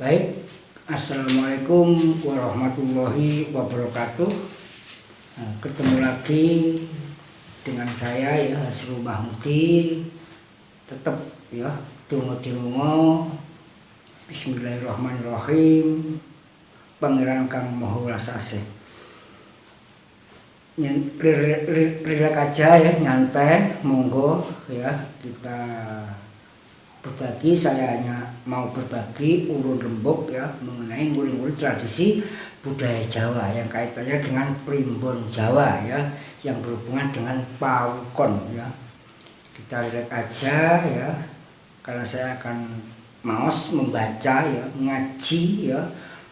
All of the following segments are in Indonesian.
Baik, Assalamualaikum warahmatullahi wabarakatuh. Nah, ketemu lagi dengan saya ya, Hasrul Mahmudi. Tetap ya, donga-donga Bismillahirrahmanirrahim. Pangeran Kang Maha Rasase. Rilek aja ya, nyantai, monggo ya, kita berbagi. Saya hanya mau berbagi urun rembuk ya mengenai nguri-nguri tradisi budaya Jawa yang kaitannya dengan primbon Jawa ya, yang berhubungan dengan pawukon ya. Kita lihat aja ya, karena saya akan maos membaca ya, ngaji ya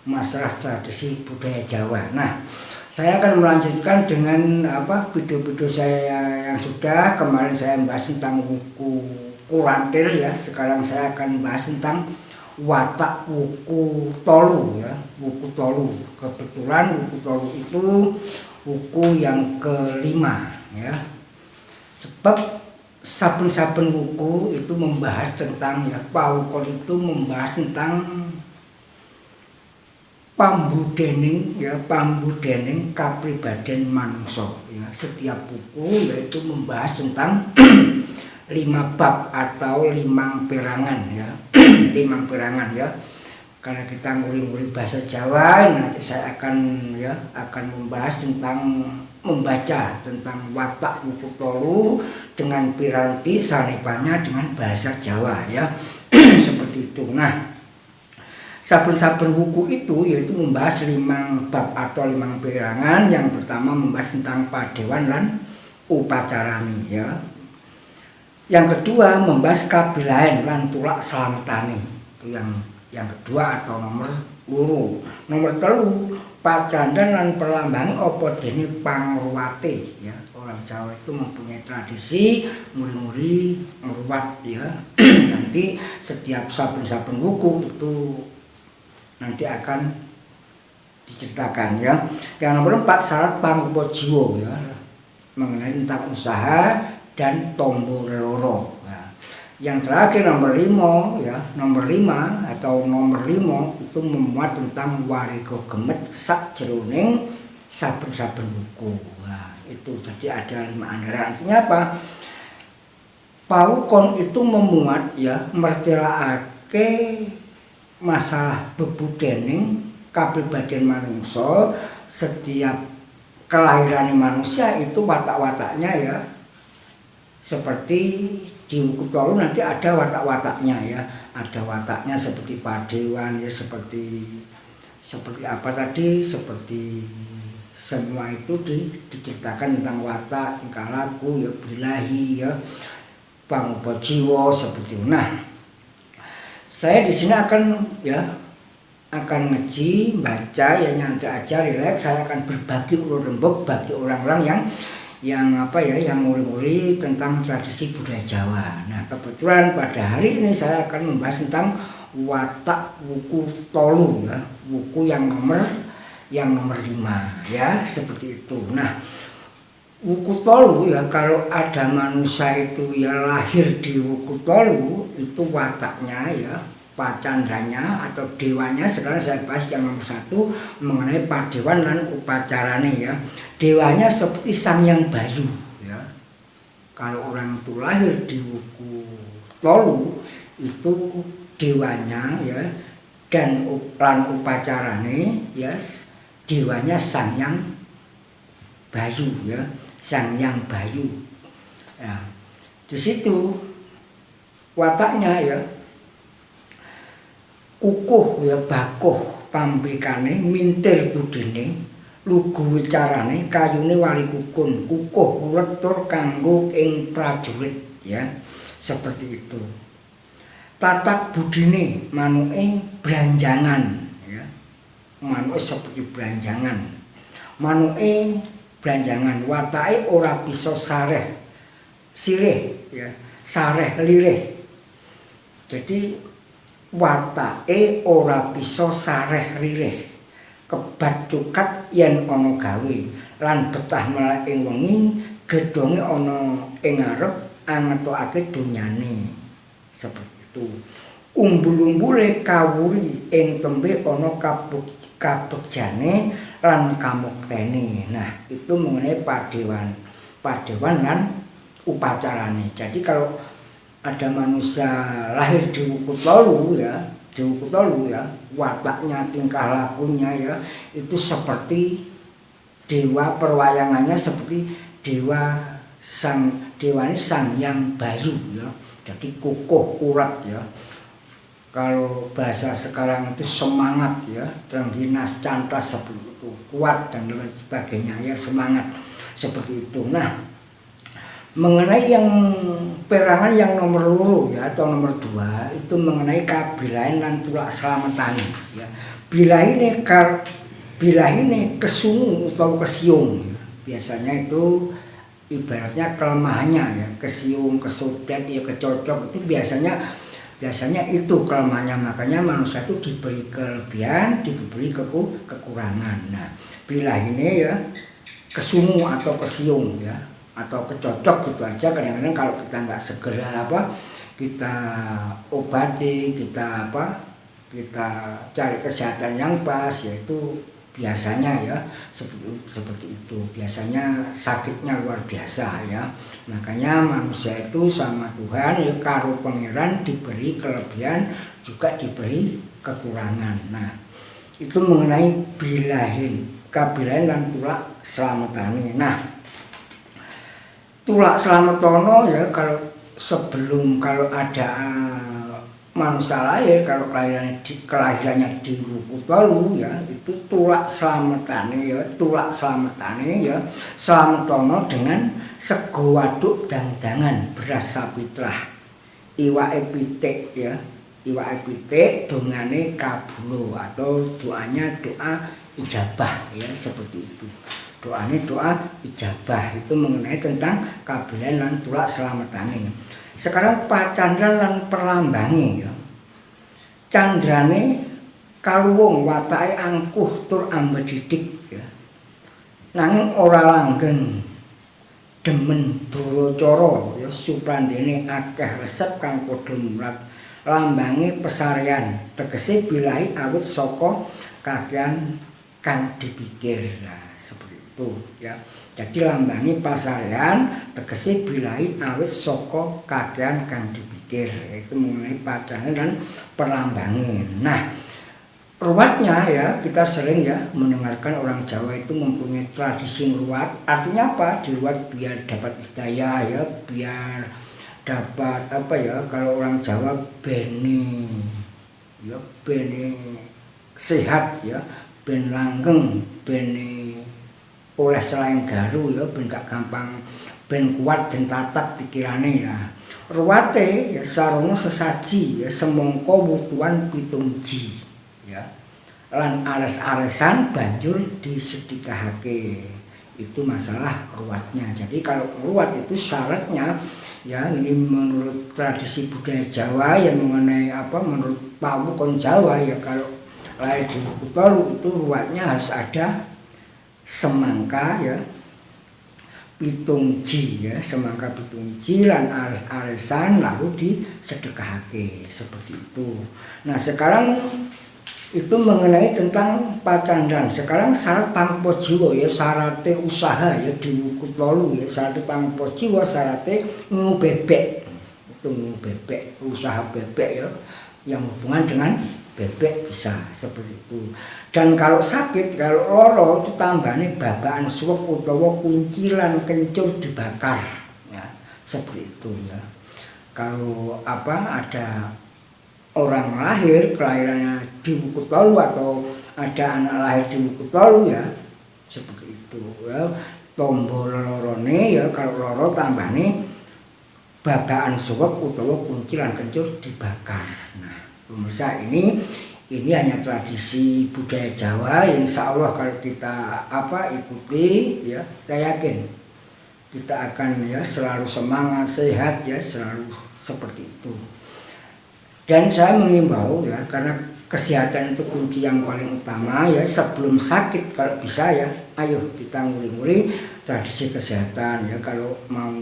masalah tradisi budaya Jawa. Nah, saya akan melanjutkan dengan video-video saya yang sudah kemarin. Saya membahas tentang wuku kurantil ya. Sekarang saya akan membahas tentang watak wuku tolu ya, wuku tolu. Kebetulan wuku tolu itu wuku yang kelima ya. Sebab saben-saben wuku itu membahas tentang ya, pawukon itu membahas tentang pambudening kapribaden manungsa ya. Setiap buku yaitu membahas tentang 5 bab atau 5 perangan ya. 5 perangan ya. Karena kita nguri-nguri bahasa Jawa, nanti saya akan membahas tentang membaca tentang watak wuku tolu dengan piranti sanepanya dengan bahasa Jawa ya. Seperti itu. Nah, saben-saben wuku itu yaitu membahas 5 bab atau 5 perangan. Yang pertama membahas tentang padewan lan upacarani ya. Yang kedua membahas kabilahen lan tulak slametane. Itu yang kedua atau nomor loro. Nomor 3 pacandan lan perlambang apa dene pangruwate ya. Orang Jawa itu mempunyai tradisi nguri-nguri ngruwat ya. Nanti setiap saben-saben wuku itu nanti akan diceritakan ya. Yang nomor 4 syarat pangrupa jiwa ya, mengenai tentang usaha dan tombo loro. Nah, yang terakhir nomor 5 ya, nomor 5 itu memuat tentang wariga gemet sakjroning saben-saben buku. Nah, itu jadi ada 5 andaran. Artinya apa? Pawukon itu memuat ya, mertelakake masalah bebudening kapribaden manungsa. Setiap kelahiran manusia itu watak-wataknya ya, seperti di wuku tolu nanti ada watak-wataknya ya. Ada wataknya seperti padewan ya, seperti apa tadi, seperti semua itu diceritakan tentang watak, tingkah laku ya, bilahi ya, pangrupa jiwa seperti itu. Nah, saya di sini akan ngaji, baca ya, nyantai aja, rileks. Saya akan berbagi urun rembuk bagi orang-orang yang nguri-nguri tentang tradisi budaya Jawa. Nah, kebetulan pada hari ini saya akan membahas tentang watak wuku tolu ya, wuku yang nomor 5 ya, seperti itu. Nah, wuku tolu ya, kalau ada manusia itu ya lahir di wuku tolu, itu wataknya ya, pacandranya atau dewanya. Sekarang saya bahas yang nomor 1 mengenai padewan dan upacarane ya. Dewanya seperti Sang Hyang Bayu ya. Kalau orang itu lahir di wuku tolu, itu dewanya ya, dan upacarane ya, dewanya Sang Hyang Bayu ya, Sang Hyang Bayu. Ya, di situ wataknya ya, kukuh ya, bakuh pambekane, mintil budene, lugu wicarane, kayune wali kukun, kukuh ulet tur kanggo ing prajurit ya, seperti itu. Tatak budine, manuke branjangan ya, manuke seperti branjangan, manuke branjangan, watake ora bisa sirih ya, sareh lirih. Jadi watake ora bisa sareh lirih, kebat cukat yen ana gawe, lan betah melek ing wengi, gedhonge ana ing ngarep, angetokake donyane. Seperti itu. umbul-umbule kawuri ing tembe ana kabegjane lan kamuktene. Nah, itu mengenai padewan dan upacarane. Jadi kalau ada manusia lahir di Wukut Tolu ya, wataknya, tingkah lakunya ya, itu seperti dewa, perwayangannya seperti dewa sang yang bayu ya. Jadi kokoh kuat ya. Kalau bahasa sekarang itu semangat ya, terengginas cantas seperti itu, kuat dan lain sebagainya ya, semangat seperti itu. Nah, mengenai yang perangan yang nomor 2 ya atau nomor 2 itu mengenai kabilain lan tulak slametane ya. Bilahine kesungu atau kesiung ya. Biasanya itu ibaratnya kelemahannya ya, kesiung, kesodet ya, kecocok itu biasanya itu kelemahannya. Makanya manusia itu diberi kelebihan, diberi kekurangan. Nah, bilahine ya kesungu atau kesiung ya, atau kecocok gitu aja. Kadang-kadang kalau kita nggak segera kita obati, kita cari kesehatan yang pas, yaitu biasanya ya seperti itu. Biasanya sakitnya luar biasa ya. Makanya manusia itu sama Tuhan ya, karo pangeran diberi kelebihan juga diberi kekurangan. Nah, itu mengenai kabilain dan tulak slametane. Nah, tulak slametono ya, kalau ada manusia lahir, kalau kelahirannya di Wukut Tolu ya, itu tulak slametane ya, slametono dengan sego waduk dandangan beras sapitrah, iwake pitik ya, iwake pitik, dongane kabulo atau doanya doa ijabah ya, seperti itu. Doanya doa ijabah, itu mengenai tentang kabilain lan tulak slametane. Sekarang pacandran lan perlambange ya. Candrane kaluwung, watake angkuh tur ambedidik ya. Nanging ora langgeng demen duracara ya, suprandene akeh resep kang padha murat. Lambange pesarean, tegese bilahi awit saka kakean kang dipikir. Nah, seperti itu ya. Jadi lambangi pasarean tegese bilahi awit saka kakean kang dipikir. Itu mengenai pacandran dan perlambangan. Nah, ruwatnya ya, kita sering ya mendengarkan orang Jawa itu mempunyai tradisi ruwat. Artinya apa? Diruwat biar dapat hidayah ya, biar dapat kalau orang Jawa bene sehat ya, ben langgeng, bene oleh selain garu ya, ben gak gampang, ben kuat, ben tatak pikirane ya. Ruwate ya sarana sesaji ya, semangka wutuhan 7 ji ya. Lan ares-aresan banjur disedekahake. Itu masalah ruwatnya. Jadi kalau ruwat itu syaratnya ya, ini menurut tradisi budaya Jawa yang mengenai menurut pawukon Jawa ya, kalau lahir di Wukut Tolu itu ruwatnya harus ada semangka ya 7 ji ya, semangka 7 ji lan ares-aresan lalu disedekahake seperti itu. Nah, sekarang itu mengenai tentang pacandran. Sekarang syarat pangpo jiwa ya, syarate usaha ya di Wukut Tolu ya, syarat pangpo jiwa, syarate ngubebek. Itu ngubebek, usaha bebek ya, yang hubungan dengan bebek bisa seperti itu. Dan kalau sakit, kalau loro itu tambahnya babakan suwek utawa kuncilan kencur dibakar ya, seperti itu ya. Kalau ada orang lahir kelahirannya di Wukut Tolu atau ada anak lahir di Wukut Tolu ya, seperti itu ya. Tombol lorone ya, kalau loro tambahnya babakan suwek utawa kuncilan kencur dibakar. Nah, pemirsa, ini hanya tradisi budaya Jawa yang insya Allah kalau kita ikuti ya, saya yakin kita akan ya selalu semangat, sehat ya, selalu seperti itu. Dan saya mengimbau ya, karena kesehatan itu kunci yang paling utama ya, sebelum sakit kalau bisa ya, ayo kita nguri-nguri tradisi kesehatan ya. Kalau mau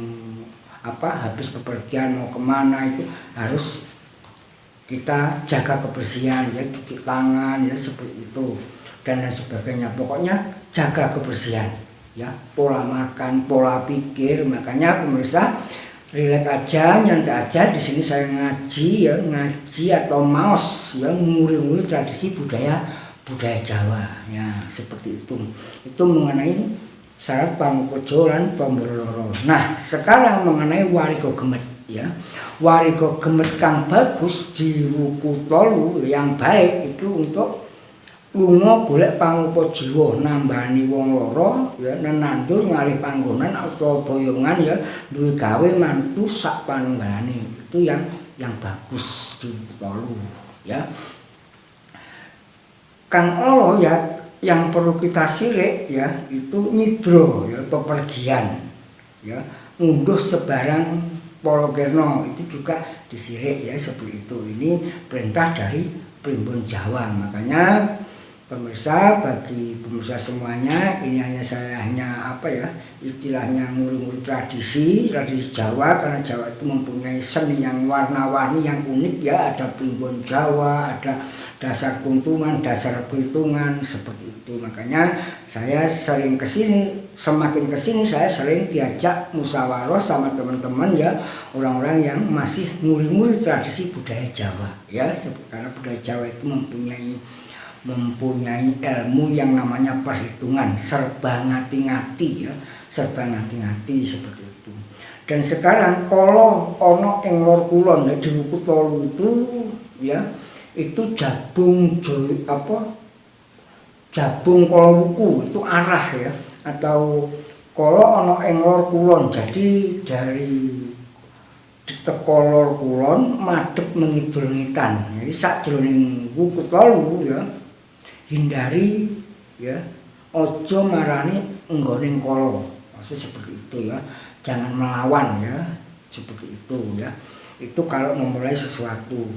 habis bepergian mau kemana itu harus kita jaga kebersihan ya, cuci tangan ya seperti itu dan lain sebagainya. Pokoknya jaga kebersihan ya, pola makan, pola pikir. Makanya pemirsa rileks aja, nyantai aja. Di sini saya ngaji ya, ngaji atau maos ya, nguri-nguri tradisi budaya Jawa ya, seperti itu. Itu mengenai syarat Pangpojo lan Pamboloro. Nah, sekarang mengenai wariga gemet ya. Wariga gemet kang bagus di wuku tolu yang baik itu untuk lunga golek pangupajiwa, nambani wong loro ya, nenandur ngalih panggonan atau boyongan ya, duwe gawe mantu sak panunggane. Itu yang bagus di wuku tolu ya. Kang Allah ya, yang perlu kita sirik ya itu nyidro ya, pepergian ya, ngunduh sebarang Polokirno itu juga disirik ya, seperti itu. Ini perintah dari Primbon Jawa. Makanya pemirsa, bagi pemirsa semuanya, ini hanya apa ya, istilahnya nguri-nguri tradisi Jawa, karena Jawa itu mempunyai seni yang warna-warni yang unik ya. Ada Primbon Jawa, ada dasar kuntungan, dasar perhitungan, seperti itu. Makanya saya sering kesini, semakin kesini saya sering diajak musyawarah sama teman-teman ya, orang-orang yang masih nguri-nguri tradisi budaya Jawa ya, karena budaya Jawa itu mempunyai ilmu yang namanya perhitungan, serba ngati-ngati ya, serba ngati-ngati seperti itu. Dan sekarang kalau ono ing lor kulon ya, di wuku tolu itu ya, itu jabung Kolowuku itu arah ya, atau kalau ono ing lor kulon, jadi dari teko lor kulon madhep mengidul ngetan. Jadi sakjroning wuku tolu ya, hindari ya, ojo marani nggoning kala. Maksud seperti itu ya, jangan melawan ya, seperti itu ya. Itu kalau memulai sesuatu.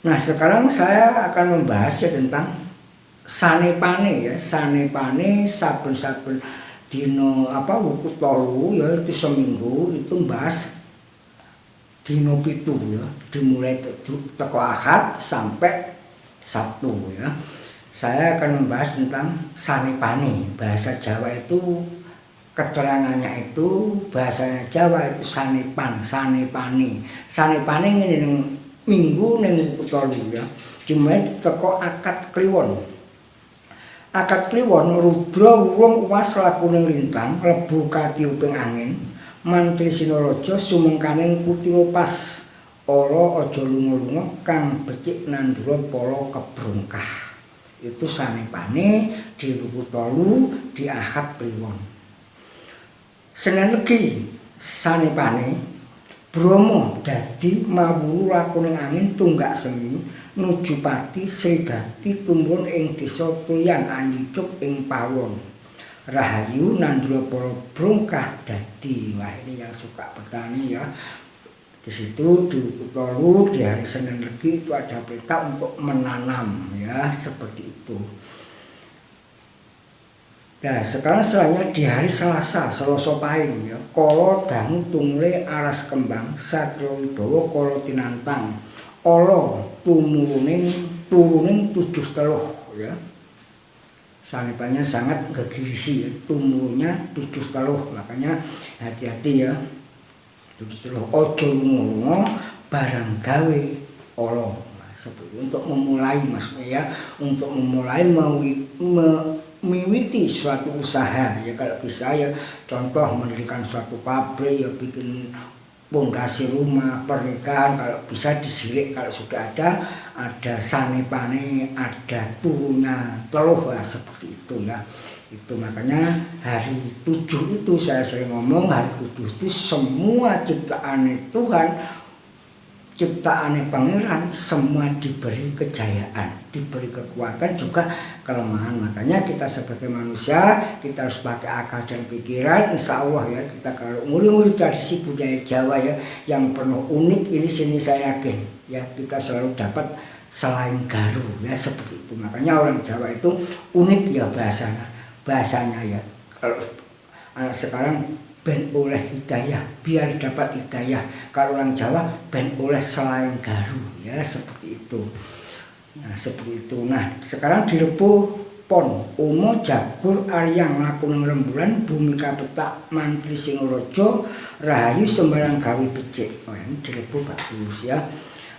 Nah, sekarang saya akan membahas ya tentang sanepane ya. Sanepane saben-saben dino wuku tolu ya, itu seminggu itu membahas dino 7 ya, dimulai teko Ahad sampai Sabtu ya. Saya akan membahas tentang sanepane. Bahasa Jawa itu keterangannya itu, bahasanya Jawa itu sanepan, sanepane. Sanepane ngene minggu ning wuku tolu ya, dimulai teko akad kliwon. Akad kliwon rudra wurung uwas lakuning lintang, lebu katiuping angin, mantri sinaraja sumengkaning kutira pas, ala aja lunga-lunga kang becik nandura pala kebrungkah. Itu sanepane di wuku tolu di akad kliwon. Senen legi sanepane Bromo dadi mawulu lakuning angin tunggak semi nuju pati Srigati tumbun ing desa Tulian anyucuk ing pawon. Rahayu nandura para brungkah dadi. Wah, ini yang suka bertani ya. Di situ di wuku tolu di hari Senin Legi itu ada perintah untuk menanam ya, seperti itu. Nah, sekarang selanjutnya di hari Selasa Pahing ya, kala dangu tungle aras kembang Satya Wibawa kala tinantang ala turuning 7 teluh ya. Sanepannya sangat gegirisi ya, tumurnya 7 teluh, makanya hati-hati ya. 7 teluh aja lunga-lunga barang gawe ala. Seperti untuk memulai, maksudnya ya, untuk memulai memiwiti suatu usaha ya, kalau bisa ya, contoh mendirikan suatu pabrik ya, bikin pondasi rumah, pernikahan, kalau bisa disirik, kalau sudah ada sanepane, ada turunnya teluh ya, seperti itu ya. Itu makanya hari 7 itu saya sering ngomong, hari 7 itu semua ciptaan Tuhan, ciptaannya Pangeran, semua diberi kejayaan, diberi kekuatan juga kelemahan. Makanya kita sebagai manusia, kita harus pakai akal dan pikiran. Insya Allah ya, kita kalau nguri-nguri tradisi budaya Jawa ya, yang penuh unik ini, sini saya yakin ya, kita selalu dapat selain garu ya, seperti itu. Makanya orang Jawa itu unik ya bahasanya ya. Kalau sekarang ben oleh hidayah, biar dapat hidayah. Kalau orang Jawa ben oleh selain garu, ya seperti itu. Nah seperti itu. Nah sekarang direpuh pon umo jagur aryang lakune rembulan bumi kapetak mantri singaraja rahayu sembarang gawe becik. Oh, ini direpuh bagus ya.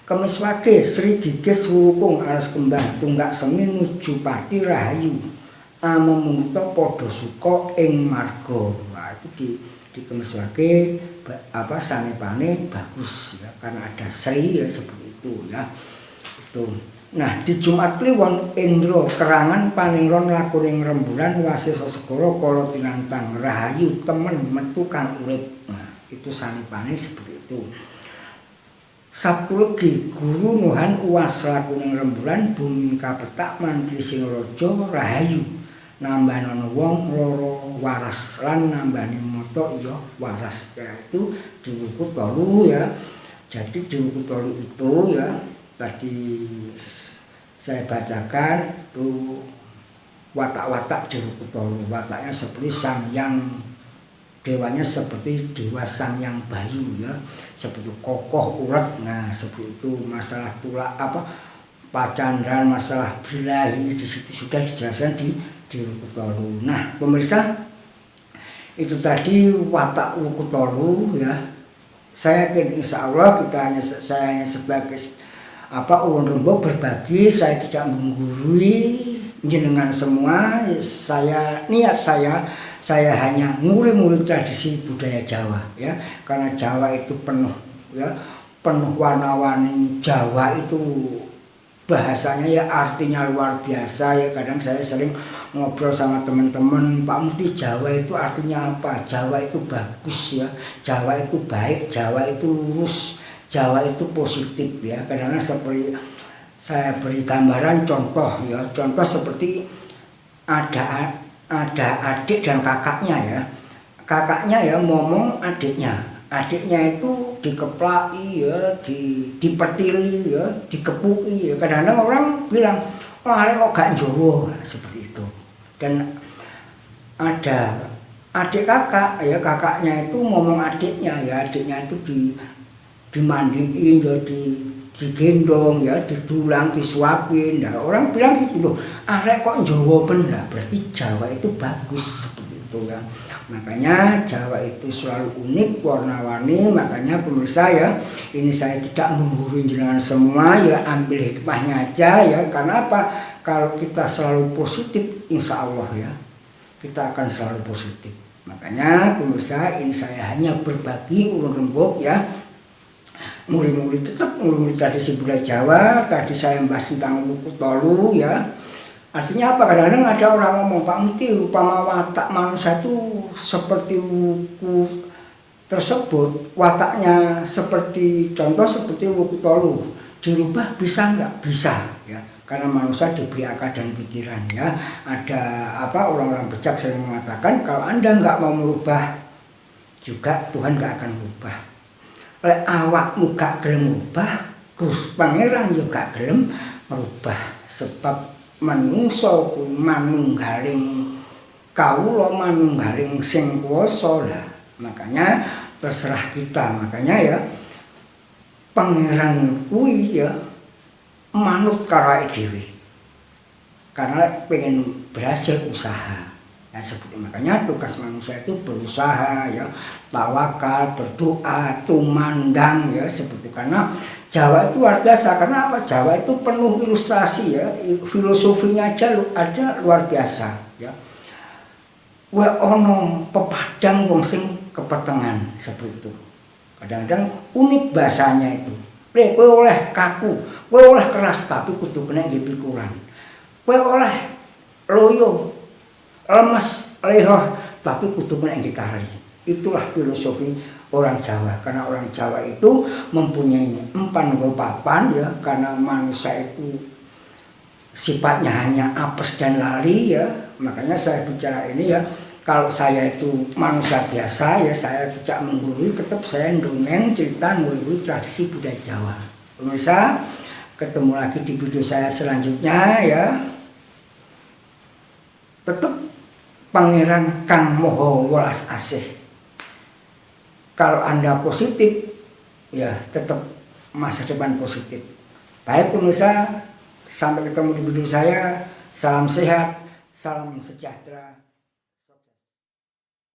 Kemis wage Sri Gigis Wurukung aras kembang tunggak semi nuju pati rahayu amemungta padha suka ing marga. Nah, itu di Kemis wage apa sanepane bagus ya karena ada Sri ya seperti itu ya. Itu. Nah di Jumat Kliwon Indra kerangan paningron lakuning rembulan wasesa segara kala tinantang rahayu temen metu kang urip. Nah itu sanepane seperti itu. Sabtu Legi guru nuhan uwas lakuning rembulan bumi kapetak mantri singaraja rahayu nambahana wong loro waras lan nambani mata ya waras. Ya itu di buku 8 ya. Jadi di buku 8 itu ya tadi saya bacakan tuh watak-watak di buku 8. Wataknya seperti Sangyang, dewanya seperti Dewa Sangyang Bayu ya, seperti kokoh urat. Nah seperti itu masalah tulak apa pacandaran, masalah bilahi di situ sudah dijelaskan di buku 8. Nah pemirsa itu tadi watak buku 8 ya. Saya yakin insya Allah saya hanya sebagai ulun rembuk berbagi, saya tidak menggurui jenengan semua. Niat saya hanya nguri-nguri tradisi budaya Jawa ya, karena Jawa itu penuh ya, penuh warna-warni. Jawa itu bahasanya ya artinya luar biasa ya. Kadang saya sering ngobrol sama teman-teman, Pak Mufti, Jawa itu artinya apa? Jawa itu bagus ya, Jawa itu baik, Jawa itu lurus, Jawa itu positif ya. Kadang-kadang seperti saya beri gambaran contoh ya, contoh seperti ada adik dan kakaknya ya. Kakaknya ya ngomong adiknya itu dikeplaki ya, dipetili ya, dikepuki ya. Kadang-kadang orang bilang, "Oh, arek kok gak njowo." Seperti itu. Dan ada adik kakak ya, kakaknya itu ngomong adiknya ya, adiknya itu dimandiin ya, digendong ya, didulang, disuapin. Nah, orang bilang gitu loh, arek kok Jawa bener, berarti Jawa itu bagus seperti itu ya. Makanya Jawa itu selalu unik, warna-warni. Makanya pemirsa ya, ini saya tidak menggurui jenengan semua ya, ambil hikmahnya aja ya. Karena apa? Kalau kita selalu positif, insya Allah ya, kita akan selalu positif. Makanya pemirsa, ini saya hanya berbagi ulun rembuk ya. Muri-muri tetap muri-muri tradisi budaya Jawa. Tadi saya membahas tentang buku 8 ya. Artinya apa? Kadang-kadang ada orang ngomong, "Pak Mufti, upama watak manusia itu seperti buku tersebut, wataknya seperti contoh seperti buku 8, dirubah bisa nggak?" Bisa ya. Karena manusia diberi akal dan pikiran ya. Ada orang-orang bijak sering mengatakan kalau Anda nggak mau merubah juga Tuhan nggak akan merubah. Oleh awakmu gak gelem merubah, Gus Pangeran juga gelem merubah. Sebab manungsa kuwi manunggaling kawula, manunggaling sing kuwasa lah. Makanya terserah kita. Makanya ya Pangeran kuwi ya manut karo dhewe. Karena pengen berhasil usaha. Ya, seperti makanya tugas manusia itu berusaha ya, tawakal, berdoa, tumandang ya, seperti karena Jawa itu luar biasa. Karena apa? Jawa itu penuh ilustrasi ya, filosofinya aja ada luar biasa ya. Wa ono pepadang wong sing kepetengan seperti itu. Kadang-kadang unik bahasanya itu. Kowe oleh kaku, kowe oleh keras tapi kudu kena nggih pikuran. Kowe oleh loyo, lemes, lehor, tapi kudu kena gitari. Itulah filosofi orang Jawa. Karena orang Jawa itu mempunyai empan papan ya, karena manusia itu sifatnya hanya apes dan lari ya. Makanya saya bicara ini ya, kalau saya itu manusia biasa ya, saya tidak menggurui, tetap saya dongeng cerita menggurui tradisi budaya Jawa. Pemirsa, ketemu lagi di video saya selanjutnya ya. Tetap Pangeran Kang Moho Welas Asih Kalau Anda positif, ya tetap masa depan positif. Baik pemirsa, sampai ketemu di video saya. Salam sehat, salam sejahtera.